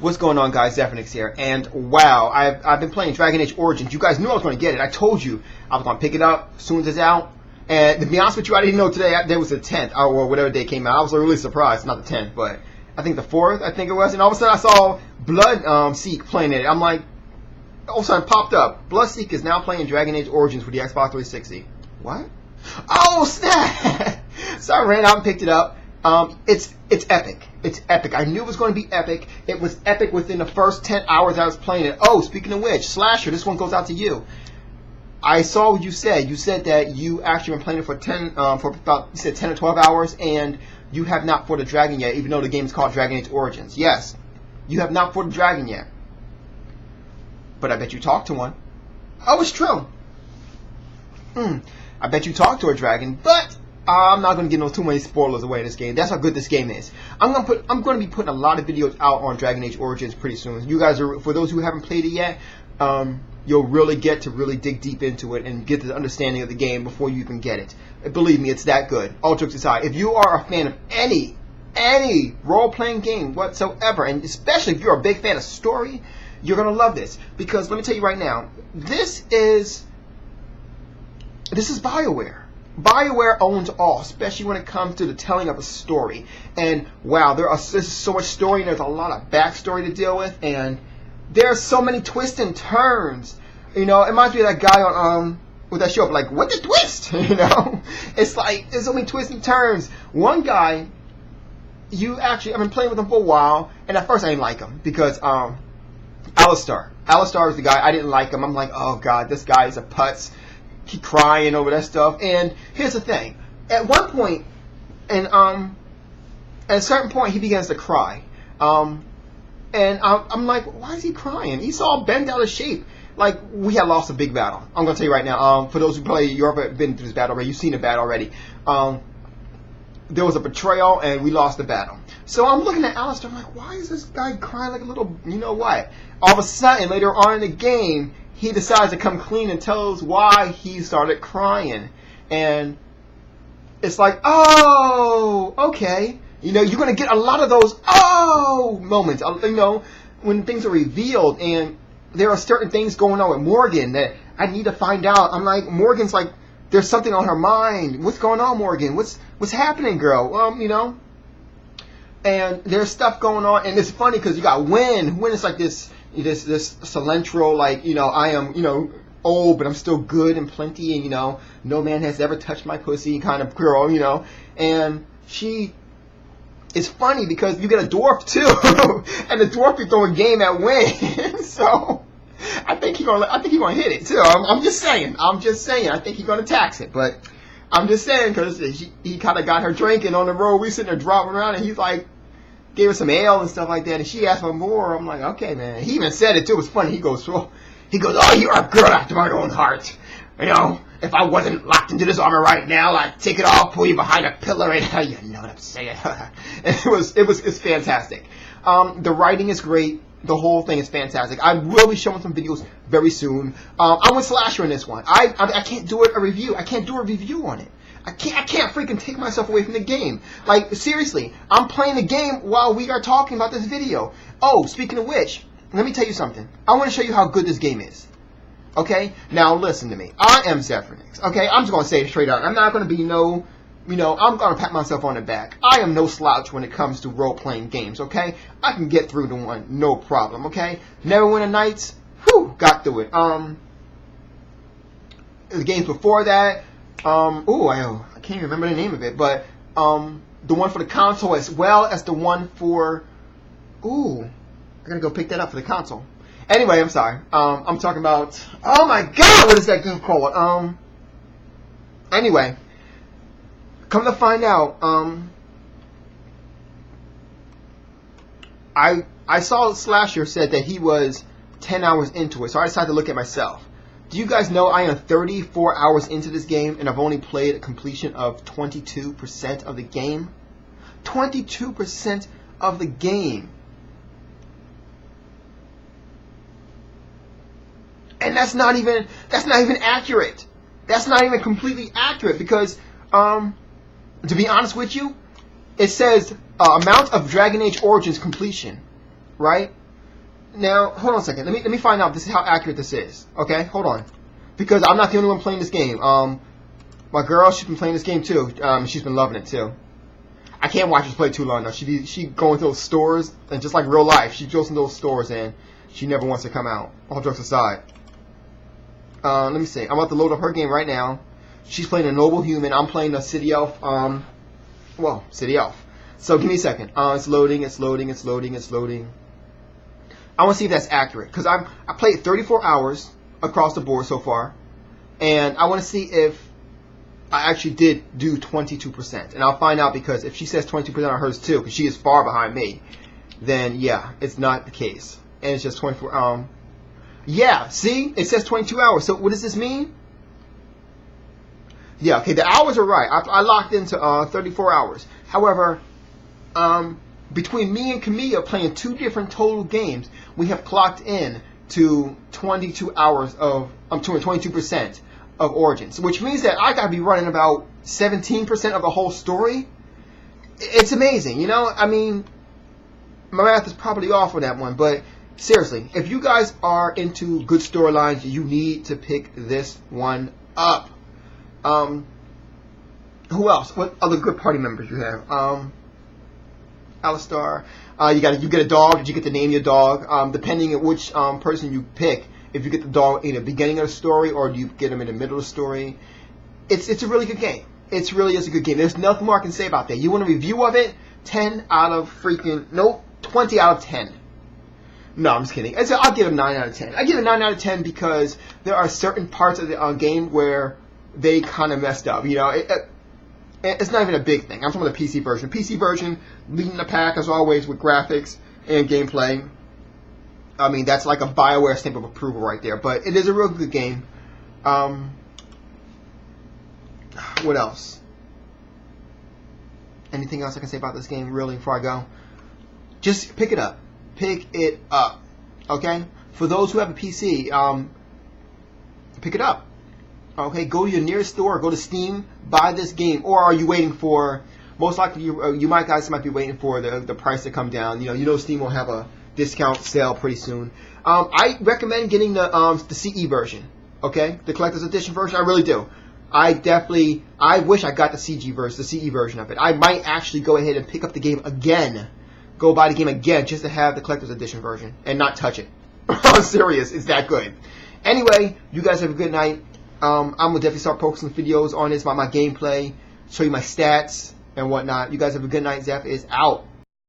What's going on, guys? Zephyrnix here, and wow, I've been playing Dragon Age Origins. You guys knew I was going to get it. I told you I was going to pick it up as soon as it's out. And to be honest with you, I didn't know today there was the 10th or whatever day it came out. I was really surprised. Not the 10th, but I think the 4th. I think it was. And all of a sudden, I saw Bloodseek playing it. I'm like, all of a sudden, it popped up. Bloodseek is now playing Dragon Age Origins for the Xbox 360. What? Oh snap! So I ran out and picked it up. It's epic. It's epic. I knew it was going to be epic. It was epic within the first 10 hours I was playing it. Oh, speaking of which, Slasher, this one goes out to you. I saw what you said. You said that you actually been playing it for about, you said 10 or 12 hours, and you have not fought a dragon yet, even though the game is called Dragon Age Origins. Yes, you have not fought a dragon yet. But I bet you talked to one. Oh, it's true. I bet you talked to a dragon, but I'm not going to give too many spoilers away in this game. That's how good this game is. I'm going to be putting a lot of videos out on Dragon Age Origins pretty soon. You guys are, for those who haven't played it yet, you'll really get to really dig deep into it and get the understanding of the game before you even get it. Believe me, it's that good. All jokes aside, if you are a fan of any role-playing game whatsoever, and especially if you're a big fan of story, you're going to love this. Because let me tell you right now, this is BioWare. BioWare owns all, especially when it comes to the telling of a story. And wow, there's so much story, and there's a lot of backstory to deal with, and there's so many twists and turns. You know, it reminds me of that guy on with that show, like, what the twist? You know, it's like there's so many twists and turns. One guy, I've been playing with him for a while, and at first I didn't like him because Alistar is the guy. I didn't like him. I'm like, oh god, this guy is a putz. Keep crying over that stuff. And here's the thing: at one point, and at a certain point, he begins to cry. And I'm like, why is he crying? He's all bent out of shape. Like, we had lost a big battle. I'm gonna tell you right now. For those who play Europe, have been through this battle already. You've seen the battle already. There was a betrayal, and we lost the battle. So I'm looking at Alistar. I'm like, why is this guy crying like a little, you know what? All of a sudden, later on in the game, he decides to come clean and tells why he started crying. And it's like, oh, okay. You know, you're going to get a lot of those oh moments, you know, when things are revealed. And there are certain things going on with Morgan that I need to find out. I'm like, Morgan's like, there's something on her mind. What's going on, Morgan? What's happening, girl? You know. And there's stuff going on. And it's funny because you got Wynn. Wynn is like this cilantro, like, you know, I am, you know, old, but I'm still good and plenty, and, you know, no man has ever touched my pussy kind of girl, you know. And it's funny because you get a dwarf too, and the dwarf be throwing game at Wynn. So I think he's gonna hit it too. I'm just saying. I think he's gonna tax it, but I'm just saying because he kind of got her drinking on the road. We sitting there driving around, and he's like, gave her some ale and stuff like that, and she asked for more. I'm like, okay, man. He even said it too. It was funny. He goes, oh, you're a girl after my own heart. You know, if I wasn't locked into this armor right now, I'd take it off, pull you behind a pillar, and you know what I'm saying. And it's fantastic. The writing is great. The whole thing is fantastic. I will be showing some videos very soon. I'm with Slasher in this one. I can't do a review. I can't do a review on it. I can't freaking take myself away from the game. Like, seriously, I'm playing the game while we are talking about this video. Oh, speaking of which, let me tell you something. I want to show you how good this game is. Okay? Now, listen to me. I am Zephyrnix. Okay? I'm just going to say it straight out. I'm not going to be I'm going to pat myself on the back. I am no slouch when it comes to role-playing games, okay? I can get through the one, no problem, okay? Neverwinter Nights, whew, got through it. The games before that, I can't even remember the name of it, but the one for the console as well as the one for, I gotta go pick that up for the console. Anyway, I'm sorry. I'm talking about, oh my god, what is that game called? Anyway, come to find out, I saw Slasher said that he was 10 hours into it, so I decided to look at myself. Do you guys know I am 34 hours into this game, and I've only played a completion of 22% of the game? 22% of the game. And that's not even accurate. That's not even completely accurate because, to be honest with you, it says amount of Dragon Age Origins completion, right? Now, hold on a second. Let me find out this is how accurate this is. Okay, hold on. Because I'm not the only one playing this game. My girl, she's been playing this game too. She's been loving it too. I can't watch her play too long though. She going to those stores, and just like real life, she goes in those stores and she never wants to come out. All jokes aside. Let me see. I'm about to load up her game right now. She's playing a noble human. I'm playing a city elf. City elf. So give me a second. It's loading. It's loading. It's loading. It's loading. I want to see if that's accurate because I played 34 hours across the board so far, and I want to see if I actually did do 22%, and I'll find out because if she says 22% on hers too, because she is far behind me, then yeah, it's not the case, and it's just 24. Yeah, see, it says 22 hours. So what does this mean? Yeah, okay, the hours are right. I locked into 34 hours. However, between me and Camilla playing 2 different total games, we have clocked in to 22 hours of 22% of Origins, which means that I gotta be running about 17% of the whole story. It's amazing, you know. I mean, my math is probably off on that one, but seriously, if you guys are into good storylines, you need to pick this one up. Who else? What other good party members you have? Alistar. You get a dog. Did you get to name your dog? Depending on which person you pick, if you get the dog in the beginning of the story or do you get him in the middle of the story, it's a really good game. It really is a good game. There's nothing more I can say about that. You want a review of it? 10 out of freaking 20 out of 10. No, I'm just kidding. I'll give it a 9 out of 10. I give it a 9 out of 10 because there are certain parts of the game where they kind of messed up. You know, it's not even a big thing. I'm talking about the PC version. PC version, leading the pack as always with graphics and gameplay. I mean, that's like a BioWare stamp of approval right there. But it is a real good game. What else? Anything else I can say about this game, really, before I go? Just pick it up. Pick it up. Okay? For those who have a PC, pick it up. Okay? Go to your nearest store. Go to Steam. Buy this game. Or are you waiting for... Most likely, you guys might be waiting for the price to come down. You know Steam will have a discount sale pretty soon. I recommend getting the CE version. Okay? The collector's edition version. I really do. I wish I got the CE version of it. I might actually go ahead and pick up the game again. Go buy the game again just to have the collector's edition version and not touch it. I'm serious. It's that good. Anyway, you guys have a good night. I'm going to definitely start posting videos on this about my gameplay, show you my stats and whatnot. You guys have a good night. Zeph is out.